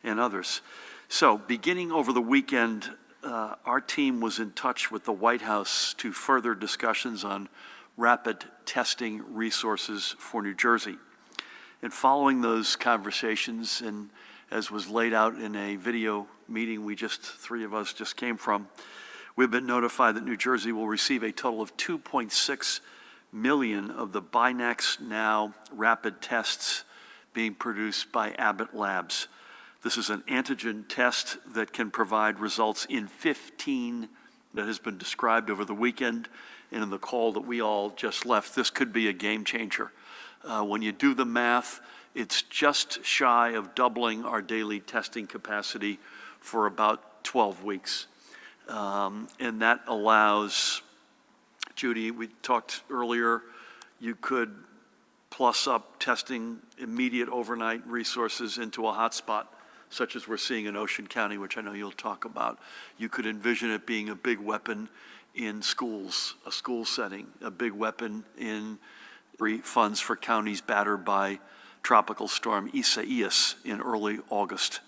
and others. So beginning over the weekend, our team was in touch with the White House to further discussions on rapid testing resources for New Jersey. And following those conversations, and as was laid out in a video meeting three of us just came from, we've been notified that New Jersey will receive a total of 2.6 million of the Binax Now rapid tests being produced by Abbott Labs. This is an antigen test that can provide results in 15 that has been described over the weekend and in the call that we all just left. This could be a game changer. When you do the math, it's just shy of doubling our daily testing capacity for about 12 weeks. And that allows, Judy, we talked earlier, you could plus up testing immediate overnight resources into a hotspot, such as we're seeing in Ocean County, which I know you'll talk about. You could envision it being a big weapon in schools, a school setting, a big weapon in funds for counties battered by Tropical Storm Isaias in early August.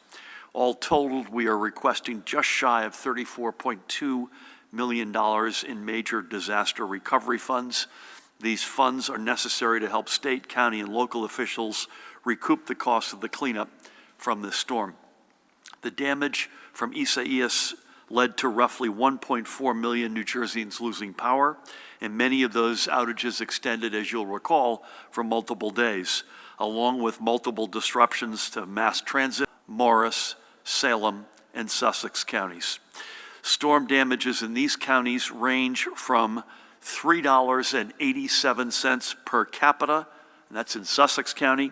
All totaled, we are requesting just shy of $34.2 million in major disaster recovery funds. These funds are necessary to help state, county, and local officials recoup the cost of the cleanup from this storm. The damage from Isaias led to roughly 1.4 million New Jerseyans losing power, and many of those outages extended, as you'll recall, for multiple days, along with multiple disruptions to mass transit, Morris, Salem, and Sussex counties. Storm damages in these counties range from $3.87 per capita, and that's in Sussex County,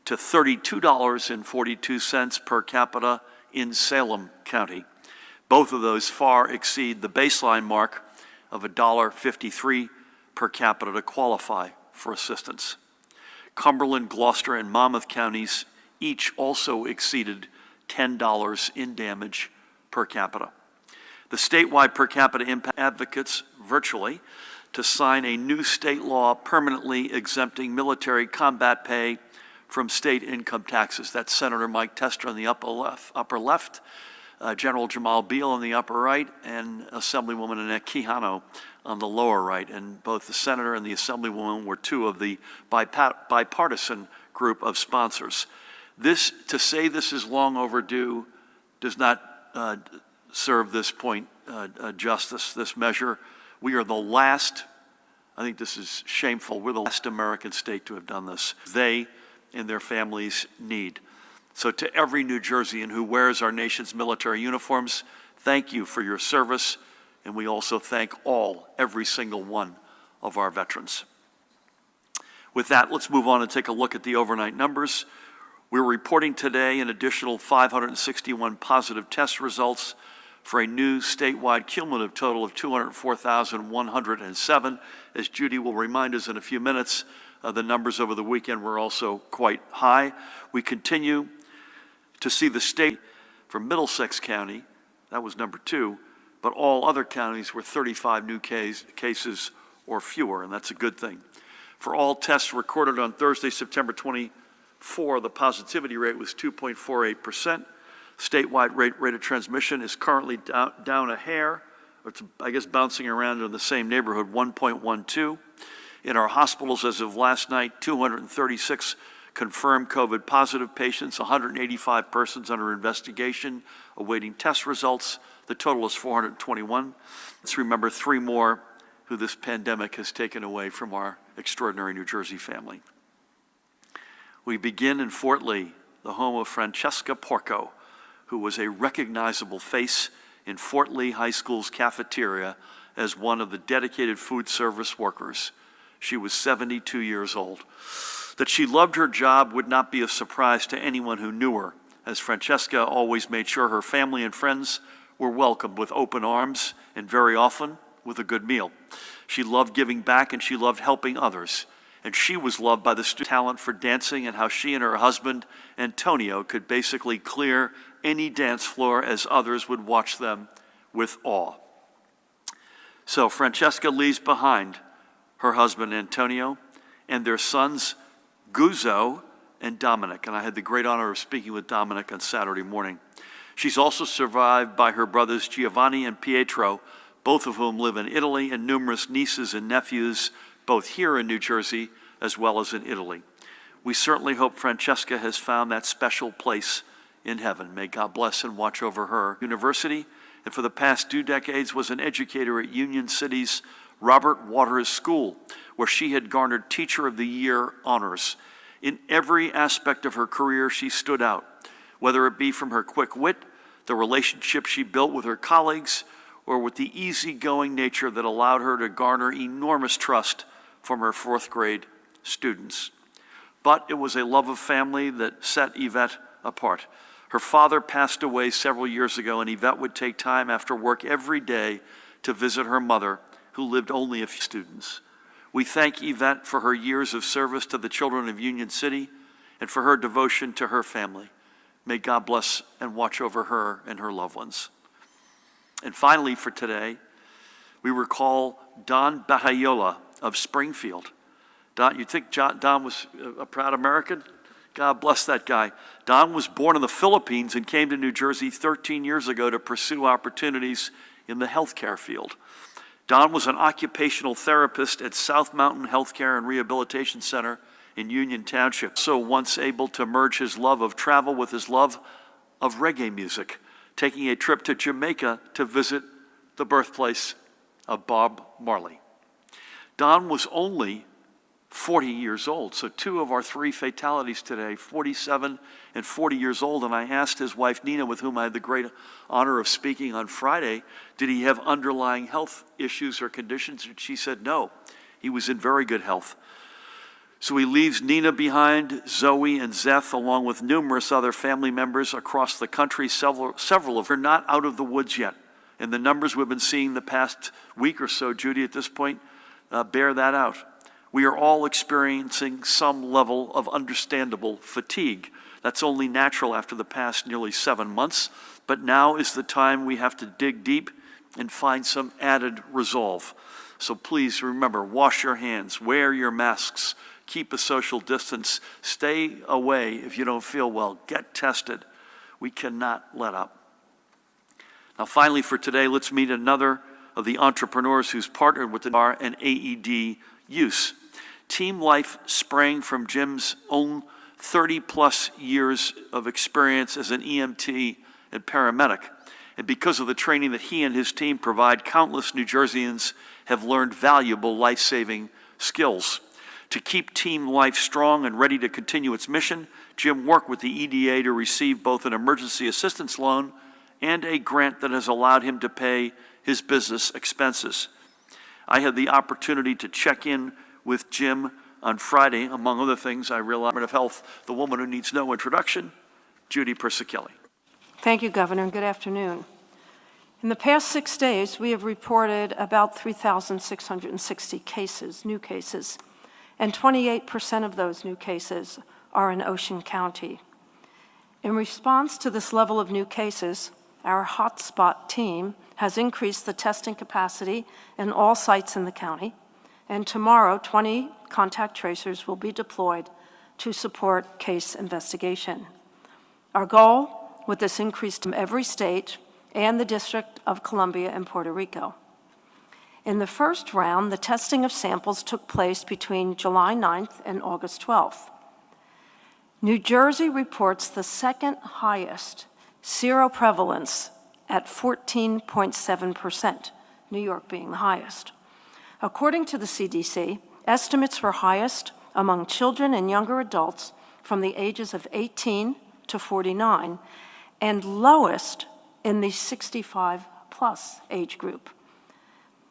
to $32.42 per capita in Salem County. Both of those far exceed the baseline mark of $1.53 per capita to qualify for assistance. Cumberland, Gloucester, and Monmouth counties each also exceeded $10 in damage per capita. The statewide per capita impact advocates virtually to sign a new state law permanently exempting military combat pay from state income taxes. That's Senator Mike Tester on the upper left, General Jamal Beal on the upper right, and Assemblywoman Annette Quijano on the lower right. And both the senator and the Assemblywoman were two of the bipartisan group of sponsors. To say this is long overdue does not serve this point justice, this measure. We are the last, I think this is shameful, we're the last American state to have done this. They and their families need. So to every New Jerseyan who wears our nation's military uniforms, thank you for your service, and we also thank every single one of our veterans. With that, let's move on and take a look at the overnight numbers. We're reporting today an additional 561 positive test results for a new statewide cumulative total of 204,107. As Judy will remind us in a few minutes, the numbers over the weekend were also quite high. We continue to see the state for Middlesex County, that was number 2, but all other counties were 35 new cases or fewer, and that's a good thing. For all tests recorded on Thursday, September 24, the positivity rate was 2.48%. Statewide rate of transmission is currently down a hair, or it's, I guess, bouncing around in the same neighborhood, 1.12. In our hospitals as of last night, 236 confirmed COVID positive patients, 185 persons under investigation, awaiting test results. The total is 421. Let's remember 3 more who this pandemic has taken away from our extraordinary New Jersey family. We begin in Fort Lee, the home of Francesca Porco, who was a recognizable face in Fort Lee High School's cafeteria as one of the dedicated food service workers. She was 72 years old. That she loved her job would not be a surprise to anyone who knew her, as Francesca always made sure her family and friends were welcomed with open arms and very often with a good meal. She loved giving back and she loved helping others. And she was loved by the talent for dancing and how she and her husband, Antonio, could basically clear any dance floor as others would watch them with awe. So Francesca leaves behind her husband, Antonio, and their sons, Guzzo and Dominic, and I had the great honor of speaking with Dominic on Saturday morning. She's also survived by her brothers Giovanni and Pietro, both of whom live in Italy, and numerous nieces and nephews, both here in New Jersey as well as in Italy. We certainly hope Francesca has found that special place in heaven. May God bless and watch over her. University, and for the past 2 decades was an educator at Union City's Robert Waters School, where she had garnered Teacher of the Year honors. In every aspect of her career, she stood out, whether it be from her quick wit, the relationship she built with her colleagues, or with the easygoing nature that allowed her to garner enormous trust from her 4th grade students. But it was a love of family that set Yvette apart. Her father passed away several years ago, and Yvette would take time after work every day to visit her mother, who lived only a few students. We thank Yvette for her years of service to the children of Union City and for her devotion to her family. May God bless and watch over her and her loved ones. And finally, for today, we recall Don Batayola of Springfield. Don, you think Don was a proud American? God bless that guy. Don was born in the Philippines and came to New Jersey 13 years ago to pursue opportunities in the healthcare field. Don was an occupational therapist at South Mountain Healthcare and Rehabilitation Center in Union Township. So once able to merge his love of travel with his love of reggae music, taking a trip to Jamaica to visit the birthplace of Bob Marley. Don was only 40 years old, so 2 of our 3 fatalities today, 47 and 40 years old, and I asked his wife Nina, with whom I had the great honor of speaking on Friday, did he have underlying health issues or conditions, and she said no, he was in very good health. So he leaves Nina behind, Zoe and Zeth, along with numerous other family members across the country. Several of them are not out of the woods yet, and the numbers we've been seeing the past week or so, Judy, at this point, bear that out. We are all experiencing some level of understandable fatigue. That's only natural after the past nearly 7 months, but now is the time we have to dig deep and find some added resolve. So please remember, wash your hands, wear your masks, keep a social distance, stay away if you don't feel well, get tested. We cannot let up. Now finally for today, let's meet another of the entrepreneurs who's partnered with the NAR and AED use. Team Life sprang from Jim's own 30-plus years of experience as an EMT and paramedic. And because of the training that he and his team provide, countless New Jerseyans have learned valuable life-saving skills. To keep Team Life strong and ready to continue its mission, Jim worked with the EDA to receive both an emergency assistance loan and a grant that has allowed him to pay his business expenses. I had the opportunity to check in with Jim on Friday. Among other things, I realized of Health, the woman who needs no introduction, Judy Persichelli. Thank you, Governor, and good afternoon. In the past 6 days, we have reported about 3,660 cases, new cases, and 28% of those new cases are in Ocean County. In response to this level of new cases, our hotspot team has increased the testing capacity in all sites in the county, and tomorrow 20 contact tracers will be deployed to support case investigation. Our goal with this increase from every state and the District of Columbia and Puerto Rico. In the first round, the testing of samples took place between July 9th and August 12th. New Jersey reports the second highest seroprevalence at 14.7%, New York being the highest. According to the CDC, estimates were highest among children and younger adults from the ages of 18 to 49, and lowest in the 65-plus age group.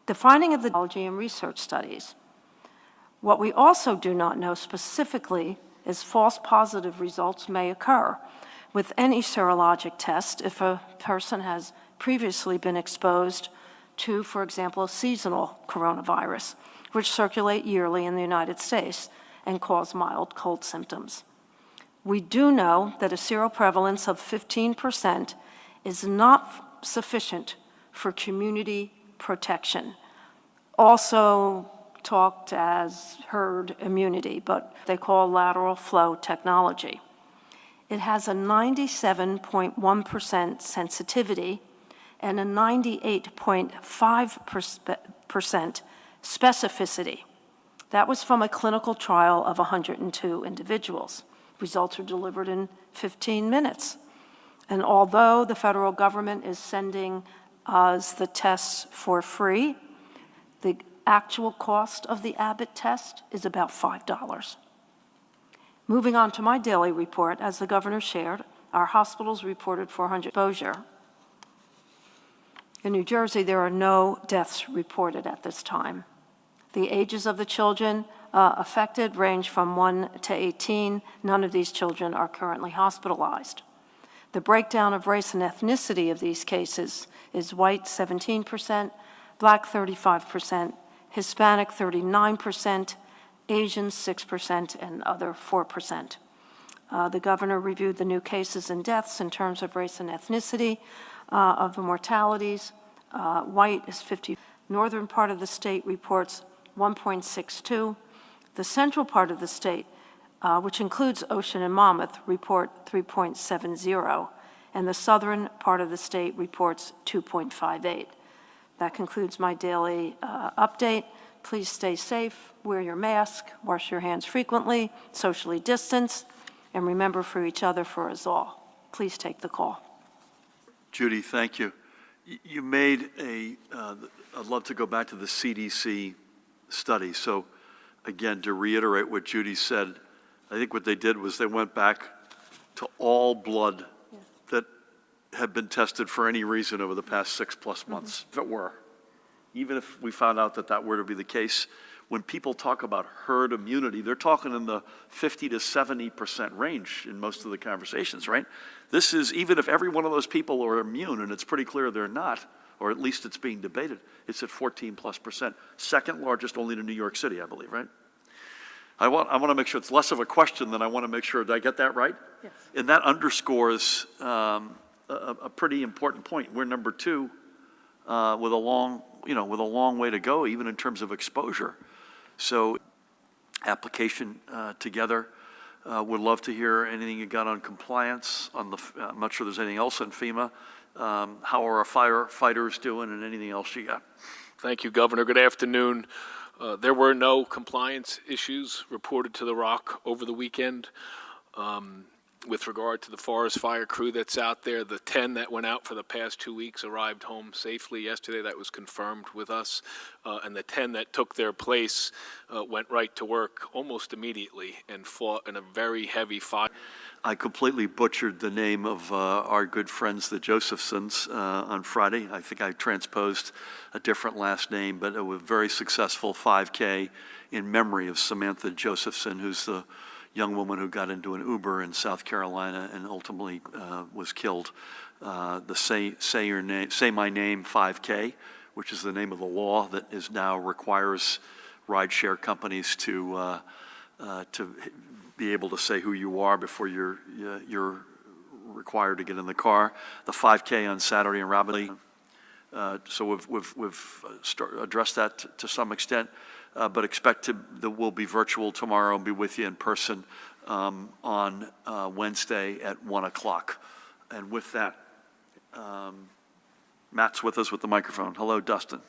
The finding of the technology and research studies. What we also do not know specifically is false positive results may occur with any serologic test if a person has previously been exposed to, for example, a seasonal coronavirus, which circulate yearly in the United States and cause mild cold symptoms. We do know that a seroprevalence of 15% is not sufficient for community protection. Also, talked as herd immunity, but they call lateral flow technology. It has a 97.1% sensitivity and a 98.5% specificity. That was from a clinical trial of 102 individuals. Results are delivered in 15 minutes. And although the federal government is sending us the tests for free, the actual cost of the Abbott test is about $5. Moving on to my daily report, as the governor shared, our hospitals reported 400 exposure. In New Jersey, there are no deaths reported at this time. The ages of the children affected range from 1 to 18. None of these children are currently hospitalized. The breakdown of race and ethnicity of these cases is white 17%, black 35%, Hispanic 39%, Asian 6%, and other 4%. The governor reviewed the new cases and deaths in terms of race and ethnicity of the mortalities. White is 50. Northern part of the state reports 1.62. The central part of the state, which includes Ocean and Monmouth, report 3.70, and the southern part of the state reports 2.58. That concludes my daily update. Please stay safe, wear your mask, wash your hands frequently, socially distance, and remember for each other, for us all. Please take the call. Judy, thank you. You made I'd love to go back to the CDC study. So again, to reiterate what Judy said, I think what they did was they went back to all blood that had been tested for any reason over the past 6+ months, if it were. Even if we found out that that were to be the case, when people talk about herd immunity, they're talking in the 50 to 70% range in most of the conversations, right? This is, even if every one of those people are immune, and it's pretty clear they're not, or at least it's being debated, it's at 14+%. Second largest only to New York City, I believe, right? I want to make sure it's less of a question than I want to make sure, did I get that right? Yes. And that underscores a pretty important point. We're number 2 with a long way to go, even in terms of exposure. So application together. Would love to hear anything you got on compliance. I'm not sure there's anything else on FEMA. How are our firefighters doing, and anything else you got? Thank you, Governor. Good afternoon. There were no compliance issues reported to the ROC over the weekend. With regard to the forest fire crew that's out there, the 10 that went out for the past 2 weeks arrived home safely yesterday. That was confirmed with us. And the 10 that took their place went right to work almost immediately and fought in a very heavy fire. I completely butchered the name of our good friends, the Josephsons, on Friday. I think I transposed a different last name, but it was a very successful 5K in memory of Samantha Josephson, who's the young woman who got into an Uber in South Carolina and ultimately was killed. The Say My Name 5K, which is the name of the law that is now requires rideshare companies to be able to say who you are before you're required to get in the car. The 5K on Saturday in Rapidly. So we've addressed that to some extent. But expect that we'll be virtual tomorrow and be with you in person on Wednesday at 1 o'clock. And with that, Matt's with us with the microphone. Hello, Dustin.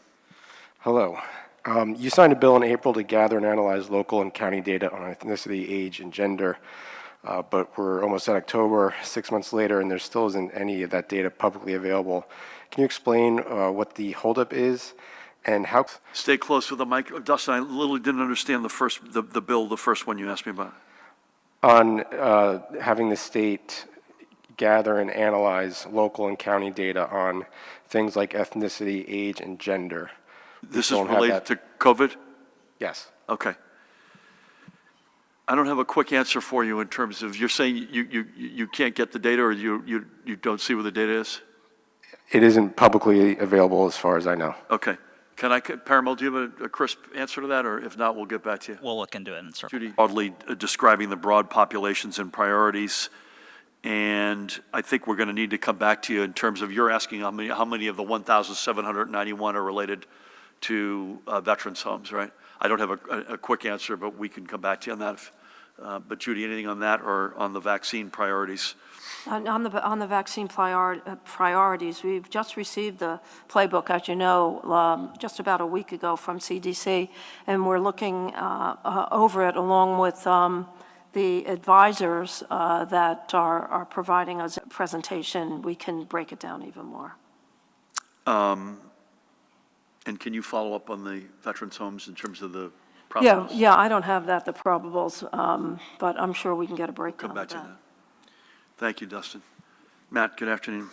Hello. You signed a bill in April to gather and analyze local and county data on ethnicity, age, and gender. But we're almost at October, 6 months later, and there still isn't any of that data publicly available. Can you explain what the holdup is? And how? Stay close with the mic. Dustin, I literally didn't understand the bill, the first one you asked me about. On having the state gather and analyze local and county data on things like ethnicity, age, and gender. This is related to COVID? Yes. Okay. I don't have a quick answer for you in terms of, you're saying you can't get the data, or you don't see where the data is? It isn't publicly available as far as I know. Okay. Parimal, do you have a crisp answer to that, or if not, we'll get back to you? We'll look into it and circle. Judy, broadly describing the broad populations and priorities, and I think we're going to need to come back to you in terms of, you're asking how many of the 1,791 are related to veterans' homes, right? I don't have a quick answer, but we can come back to you on that. But Judy, anything on that or on the vaccine priorities? On the vaccine priorities, we've just received the playbook, as you know, just about a week ago from CDC, and we're looking over it along with the advisors that are providing us a presentation. We can break it down even more. And can you follow up on the veterans' homes in terms of the process? Yeah, I don't have the probables, but I'm sure we can get a breakdown Come back of to that. that. Thank you, Dustin. Matt, good afternoon.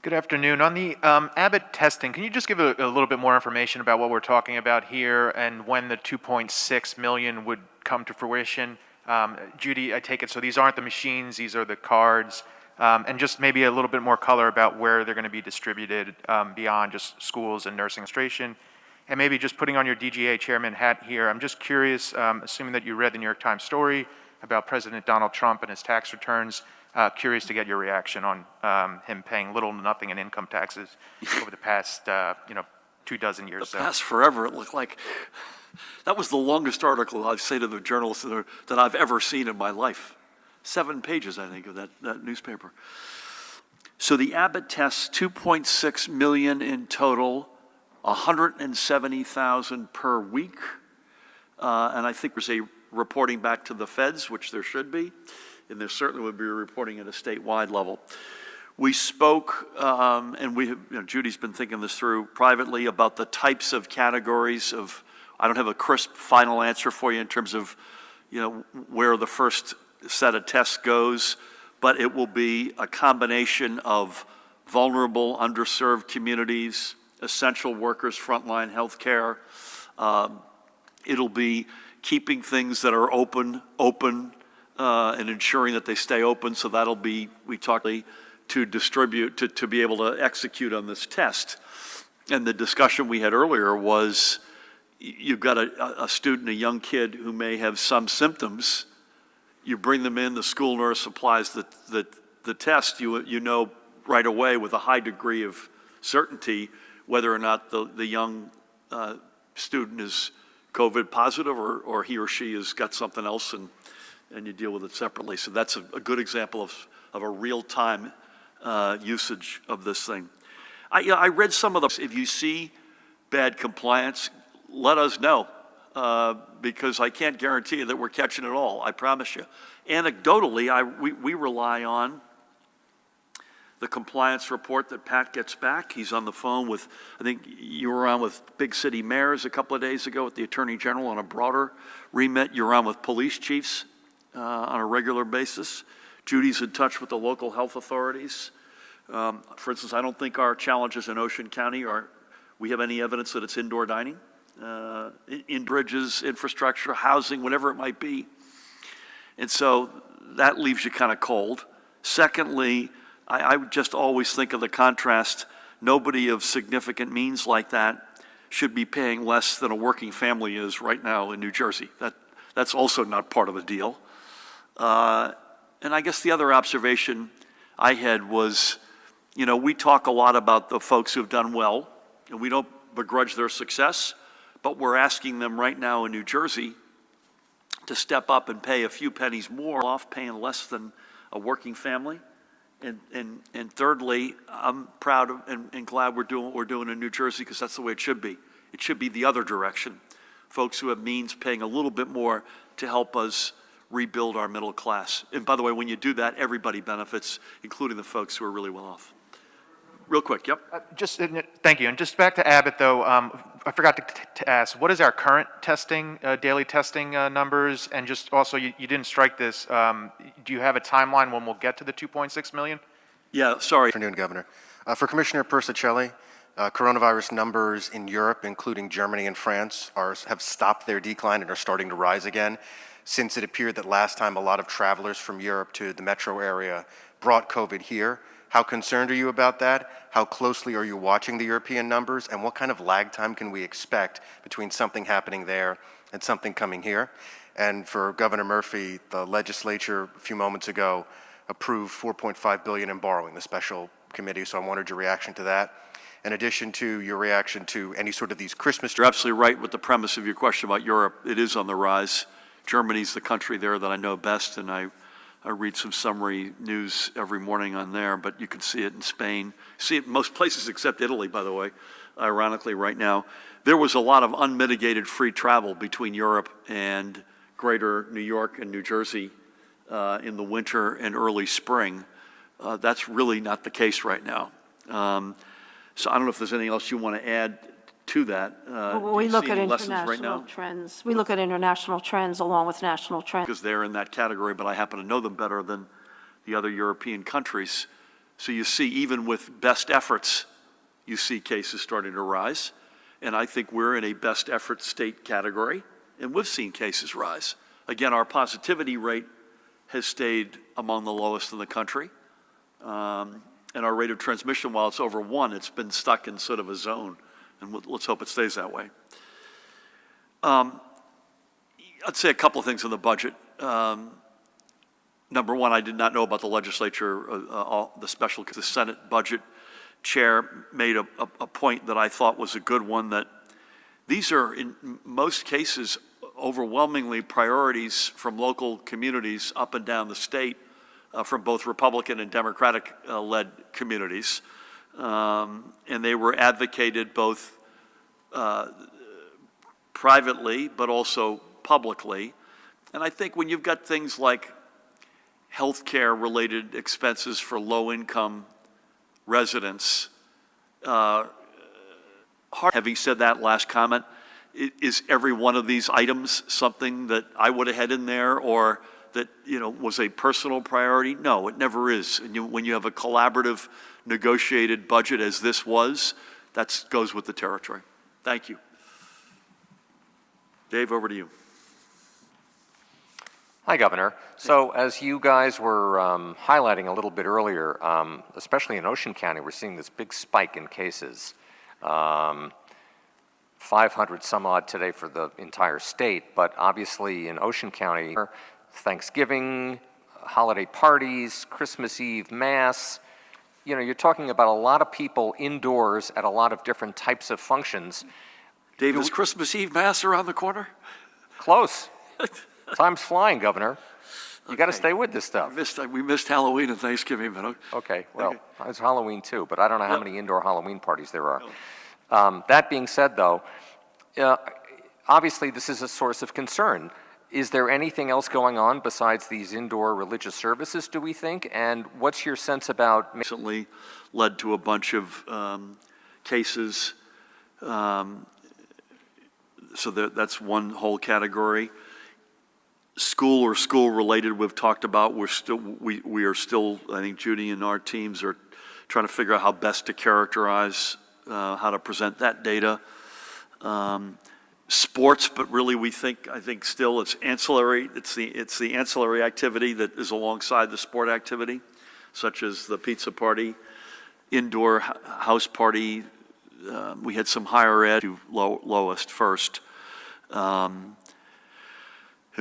Good afternoon. On the Abbott testing, can you just give a little bit more information about what we're talking about here and when the 2.6 million would come to fruition? Judy, I take it, so these aren't the machines, these are the cards, and just maybe a little bit more color about where they're going to be distributed beyond just schools and nursing administration. And maybe just putting on your DGA chairman hat here, I'm just curious, assuming that you read the New York Times story about President Donald Trump and his tax returns, curious to get your reaction on him paying little to nothing in income taxes over the past, 24 years. The past forever, it looked like. That was the longest article, I'd say to the journalists, that I've ever seen in my life. 7 pages, I think, of that newspaper. So the Abbott tests, 2.6 million in total, 170,000 per week. And I think there's a reporting back to the feds, which there should be. And there certainly would be reporting at a statewide level. We spoke, and Judy's been thinking this through privately about the types of categories of. I don't have a crisp final answer for you in terms of, where the first set of tests goes, but it will be a combination of vulnerable, underserved communities, essential workers, frontline healthcare. It'll be keeping things that are open, and ensuring that they stay open. So that'll be, we talked to distribute, to be able to execute on this test. And the discussion we had earlier was, you've got a student, a young kid who may have some symptoms. You bring them in, the school nurse applies the test. You know right away with a high degree of certainty whether or not the young student is COVID positive or he or she has got something else, and you deal with it separately. So that's a good example of a real-time usage of this thing. I read some of the, if you see bad compliance, let us know, because I can't guarantee you that we're catching it all, I promise you. Anecdotally, we rely on the compliance report that Pat gets back. He's on the phone with, I think you were on with big city mayors a couple of days ago with the Attorney General on a broader remit. You're on with police chiefs on a regular basis. Judy's in touch with the local health authorities. For instance, I don't think our challenges in Ocean County we have any evidence that it's indoor dining, in bridges, infrastructure, housing, whatever it might be. And so that leaves you kind of cold. Secondly, I would just always think of the contrast. Nobody of significant means like that should be paying less than a working family is right now in New Jersey. That's also not part of the deal. And I guess the other observation I had was, we talk a lot about the folks who have done well, and we don't begrudge their success, but we're asking them right now in New Jersey to step up and pay a few pennies more off, paying less than a working family. And thirdly, I'm proud of and glad we're doing what we're doing in New Jersey, because that's the way it should be. It should be the other direction. Folks who have means paying a little bit more to help us rebuild our middle class. And by the way, when you do that, everybody benefits, including the folks who are really well off. Real quick, yep. Thank you. And just back to Abbott, though, I forgot to ask, what is our current testing, daily testing numbers? And just also, you didn't strike this. Do you have a timeline when we'll get to the 2.6 million? Yeah, sorry. Good afternoon, Governor. For Commissioner Persicelli, coronavirus numbers in Europe, including Germany and France, have stopped their decline and are starting to rise again, since it appeared that last time a lot of travelers from Europe to the metro area brought COVID here. How concerned are you about that? How closely are you watching the European numbers? And what kind of lag time can we expect between something happening there and something coming here? And for Governor Murphy, the legislature a few moments ago approved $4.5 billion in borrowing, the special committee, so I wanted your reaction to that. in addition to your reaction to any sort of these Christmas. You're absolutely right with the premise of your question about Europe. It is on the rise. Germany's the country there that I know best, and I read some summary news every morning on there, but you can see it in Spain. See it in most places except Italy, by the way, ironically right now. There was a lot of unmitigated free travel between Europe and greater New York and New Jersey in the winter and early spring. That's really not the case right now. So I don't know if there's anything else you want to add to that. Well, we look at international trends. We look at international trends along with national trends. Because they're in that category, but I happen to know them better than the other European countries. So you see, even with best efforts, you see cases starting to rise. And I think we're in a best effort state category, and we've seen cases rise. Again, our positivity rate has stayed among the lowest in the country. And our rate of transmission, while it's over 1, it's been stuck in sort of a zone. And let's hope it stays that way. I'd say a couple of things on the budget. Number one, I did not know about the legislature, the special, because the Senate budget chair made a point that I thought was a good one, that these are, in most cases, overwhelmingly priorities from local communities up and down the state, from both Republican and Democratic-led communities. And they were advocated both privately but also publicly. And I think when you've got things like healthcare-related expenses for low-income residents, having said that last comment, is every one of these items something that I would have had in there or that, was a personal priority? No, it never is. And when you have a collaborative, negotiated budget as this was, that goes with the territory. Thank you. Dave, over to you. Hi, Governor. So as you guys were highlighting a little bit earlier, especially in Ocean County, we're seeing this big spike in cases. 500 some odd today for the entire state, but obviously in Ocean County, Thanksgiving, holiday parties, Christmas Eve Mass, you're talking about a lot of people indoors at a lot of different types of functions. Dave, is Christmas Eve Mass around the corner? Close. Time's flying, Governor. You got to stay with this stuff. We missed Halloween and Thanksgiving, but okay. Well, it's Halloween too, but I don't know how many indoor Halloween parties there are. That being said, though, obviously this is a source of concern. Is there anything else going on besides these indoor religious services, do we think? And what's your sense about... Recently led to a bunch of cases. So that's one whole category. School or school-related, we've talked about. We are still, I think Judy and our teams are trying to figure out how best to characterize, how to present that data. Sports, but really I think still it's ancillary. It's the ancillary activity that is alongside the sport activity, such as the pizza party, indoor house party. We had some higher ed, lowest first. And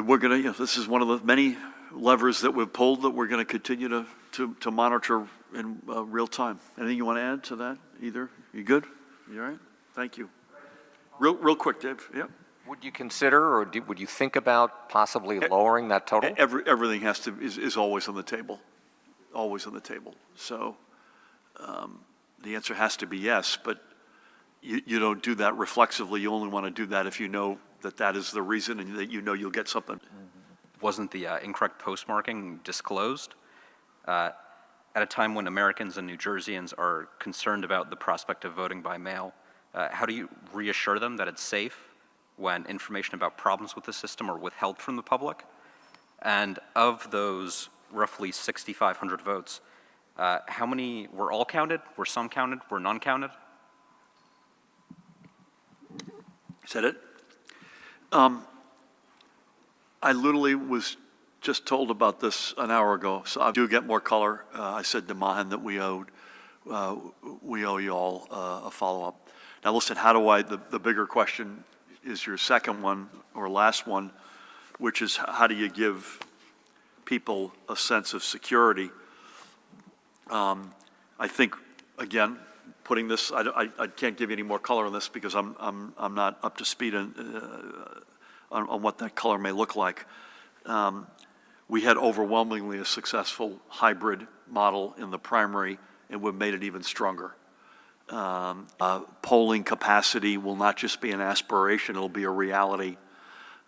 we're going to, this is one of the many levers that we've pulled that we're going to continue to monitor in real time. Anything you want to add to that, either? You good? You all right? Thank you. Real quick, Dave. Yep. Would you consider or would you think about possibly lowering that total? Everything is always on the table. Always on the table. So the answer has to be yes, but you don't do that reflexively. You only want to do that if you know that is the reason and that you'll get something. Wasn't the incorrect postmarking disclosed at a time when Americans and New Jerseyans are concerned about the prospect of voting by mail? How do you reassure them that it's safe when information about problems with the system are withheld from the public? And of those roughly 6,500 votes, how many were all counted? Were some counted? Were none counted? Is that it? I literally was just told about this an hour ago, so I do get more color. I said to Mahan that we owe you all a follow-up. Now listen, the bigger question is your second one or last one, which is how do you give people a sense of security? I think, again, putting this, I can't give you any more color on this because I'm not up to speed on what that color may look like. We had overwhelmingly a successful hybrid model in the primary, and we've made it even stronger. Polling capacity will not just be an aspiration, it'll be a reality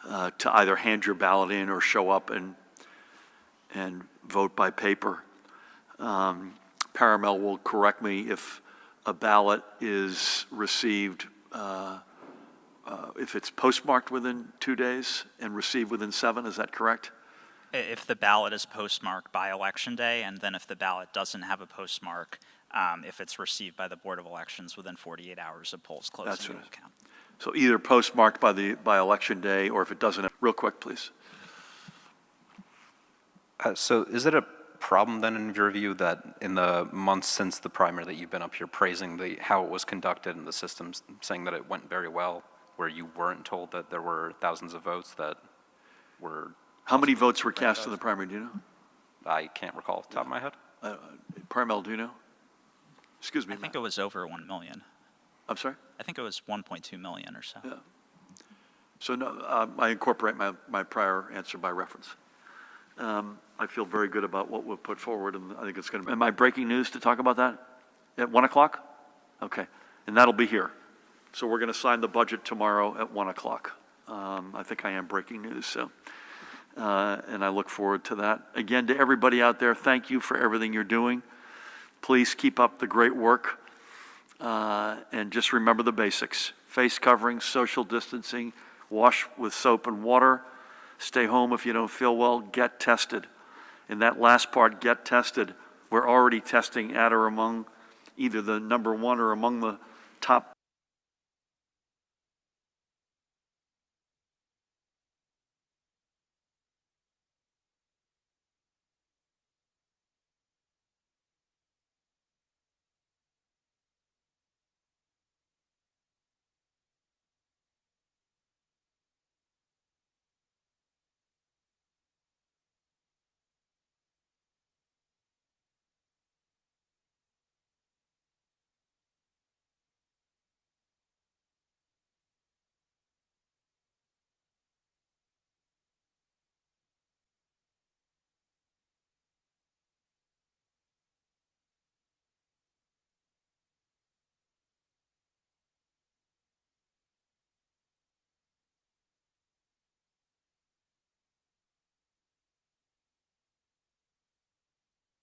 to either hand your ballot in or show up and vote by paper. Paramel will correct me if a ballot is received, if it's postmarked within 2 days and received within 7, is that correct? If the ballot is postmarked by Election Day, and then if the ballot doesn't have a postmark, if it's received by the Board of Elections within 48 hours of polls closing, That's it right. will count. So either postmarked by Election Day, or if it doesn't, real quick, please. So is it a problem then, in your view, that in the months since the primary that you've been up here praising how it was conducted and the systems, saying that it went very well, where you weren't told that there were thousands of votes that were... How many votes were cast in the primary, do you know? I can't recall off the top of my head. Paramel, do you know? Excuse me, I think Matt. it was over 1 million. I'm sorry? I think it was 1.2 million or so. Yeah. So no, I incorporate my prior answer by reference. I feel very good about what we've put forward, and I think it's going to be... Am I breaking news to talk about that? At 1 o'clock? Okay. And that'll be here. So we're going to sign the budget tomorrow at 1 o'clock. I think I am breaking news, so... and I look forward to that. Again, to everybody out there, thank you for everything you're doing. Please keep up the great work. And just remember the basics. Face covering, social distancing, wash with soap and water, stay home if you don't feel well, get tested. In that last part, get tested, we're already testing at or among either the number one or among the top